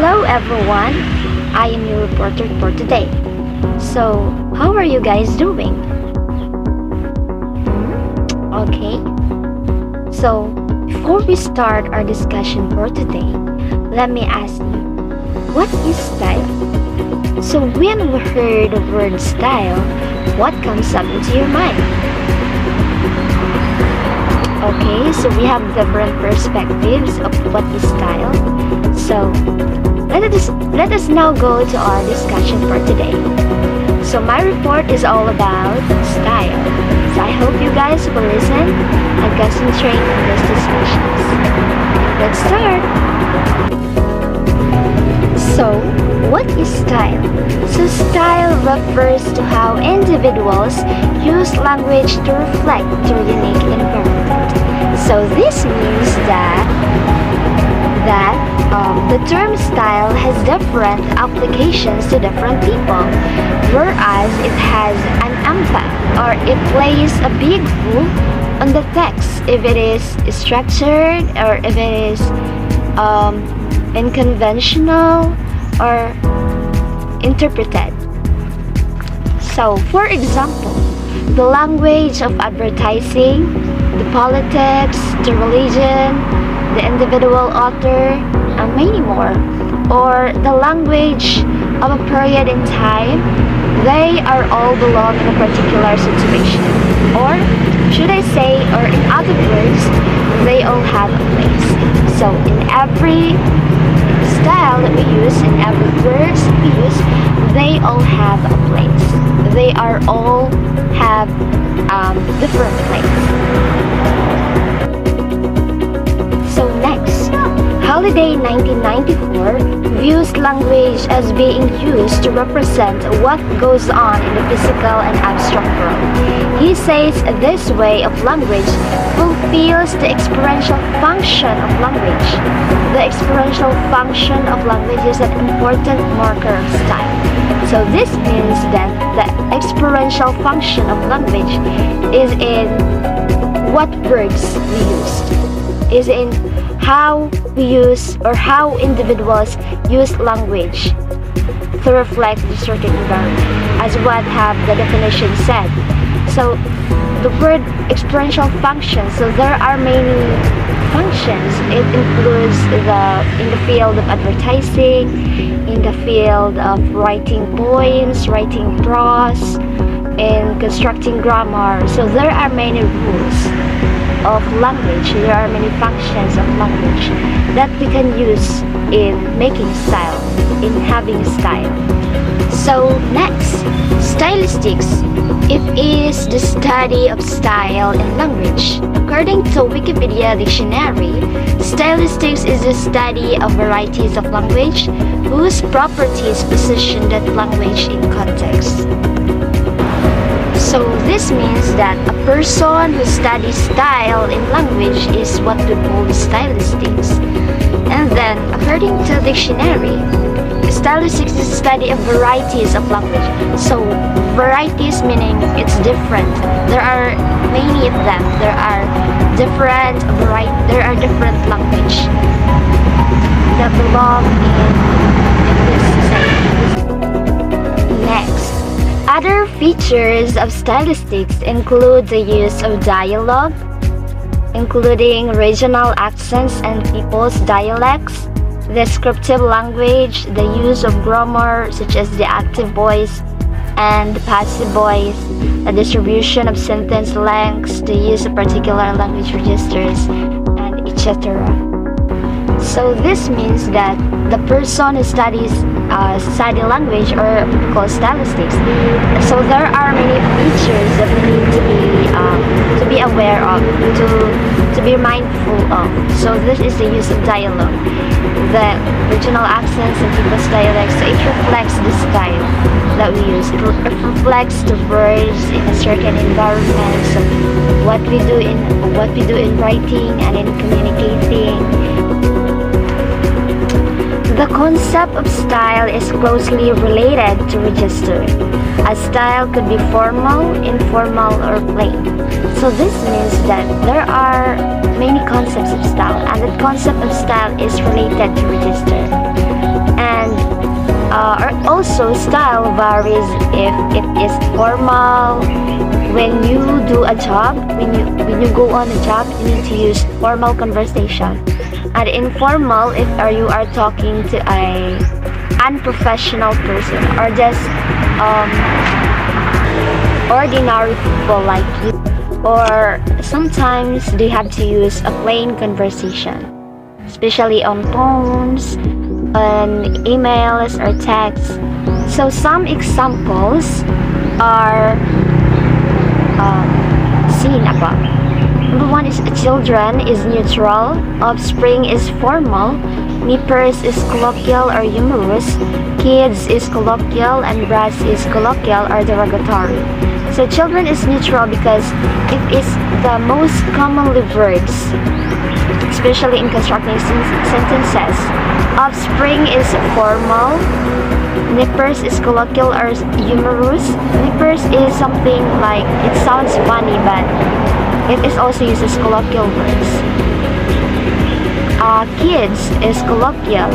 Hello everyone, I am your reporter for today. So, how are you guys doing? Okay, so before we start our discussion for today, let me ask you, what is style? So when we heard the word style, what comes up into your mind? Okay, so we have different perspectives of what is style. So let us now go to our discussion for today. So my report is all about style. So I hope you guys will listen and concentrate on these discussions. Let's start. So, what is style? So style refers to how individuals use language to reflect their unique environment. So this means that the term style has different applications to different people, whereas it has an impact or it plays a big role on the text if it is structured or if it is unconventional or interpreted. So, for example, the language of advertising, the politics, the religion, the individual author, and many more, or the language of a period in time, they are all belong in a particular situation. Or should I say, or in other words, they all have a place. So in every style that we use, in every words we use, they all have a place. They are all have different place. So next, Holiday 1994 views language as being used to represent what goes on in the physical and abstract world. He says this way of language fulfills the experiential function of language. The experiential function of language is an important marker of style. So this means that the experiential function of language is in what words we use, is in how we use or how individuals use language to reflect a certain environment, as what have the definition said. So the word experiential function, so there are many functions. It includes in the field of advertising, in the field of writing poems, writing prose, in constructing grammar. So there are many rules of language. There are many functions of language that we can use in making style, in having style. So next, stylistics. It is the study of style in language. According to Wikipedia dictionary, stylistics is the study of varieties of language whose properties position that language in context. So this means that a person who studies style in language is what we call stylistics. And then, according to the dictionary, stylistics is the study of varieties of language. So varieties meaning it's different. There are many of them. There are different language that belong in this segment. Next, other features of stylistics include the use of dialogue, including regional accents and people's dialects, descriptive language, the use of grammar such as the active voice and the passive voice, the distribution of sentence lengths, the use of particular language registers, and etc. So this means that the person who study language or called stylistics. So there are many features that we need to be aware of, to be mindful of. So this is the use of dialogue, the regional accents and people's dialects. So it reflects the style that we use. It reflects the words in a certain environment. So what we do in writing and in communicating. The concept of style is closely related to register. A style could be formal, informal, or plain. So this means that there are many concepts of style, and the concept of style is related to register. And also style varies if it is formal. When you do a job, when you go on a job, you need to use formal conversation. And informal if you are talking to a unprofessional person or just ordinary people like you. Or sometimes they have to use a plain conversation, especially on phones, on emails or texts. So some examples are seen above. Number one is children is neutral, offspring is formal, nippers is colloquial or humorous, kids is colloquial, and brats is colloquial or derogatory. So children is neutral because it is the most commonly words, especially in constructing sentences. Offspring is formal, nippers is colloquial or humorous. Nippers is something like, it sounds funny, but it is also used as colloquial words. Kids is colloquial,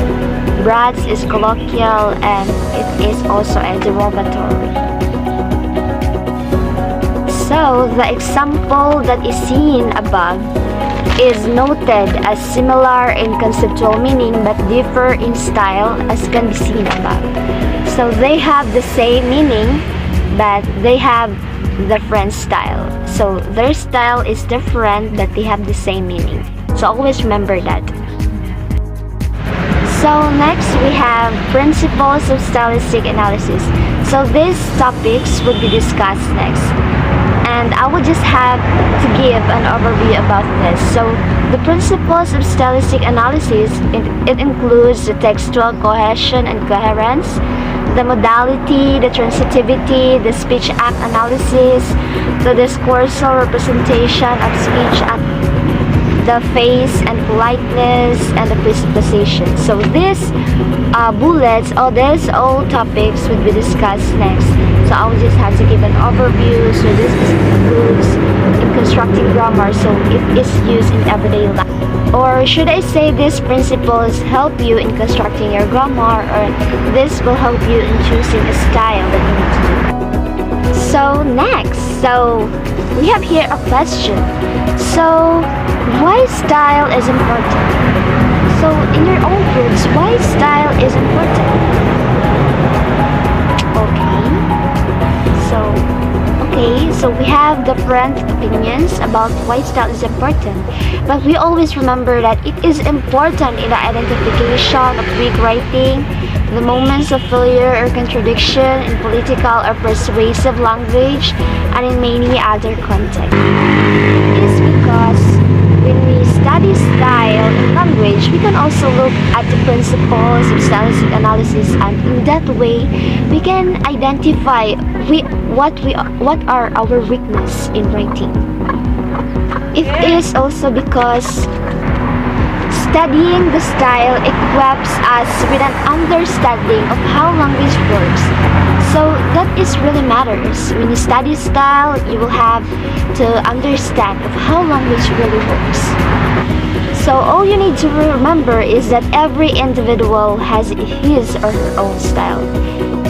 brats is colloquial, and it is also a derogatory. So the example that is seen above is noted as similar in conceptual meaning but differ in style as can be seen above. So they have the same meaning but they have different style. So their style is different but they have the same meaning. So always remember that. So next we have principles of stylistic analysis. So these topics will be discussed next. And I would just have to give an overview about this. So the principles of stylistic analysis, it includes the textual cohesion and coherence, the modality, the transitivity, the speech act analysis, the discoursal representation of speech act, the face and politeness, and the presupposition. So these bullets, or these all topics will be discussed next. So I will just have to give an overview. So this includes in constructing grammar, so it is used in everyday life. Or should I say these principles help you in constructing your grammar, or this will help you in choosing a style that you need to do. So next, so we have here a question. So why style is important? So in your own words, why style is important? So we have different opinions about why style is important, but we always remember that it is important in the identification of weak writing, the moments of failure or contradiction in political or persuasive language, and in many other contexts. It is because when we study style in language, we can also look at the principles of stylistic analysis, and in that way, we can identify what are our weakness in writing. It is also because studying the style equips us with an understanding of how language works. So that is really matters. When you study style, you will have to understand of how language really works. So all you need to remember is that every individual has his or her own style.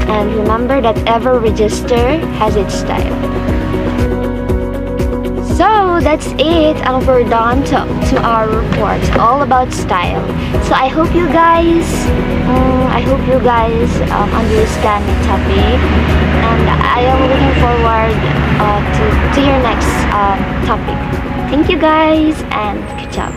And remember that every register has its style. So that's it, and we're done to our report all about style. So I hope you guys understand the topic, and I am looking forward to your next topic. Thank you guys, and good job.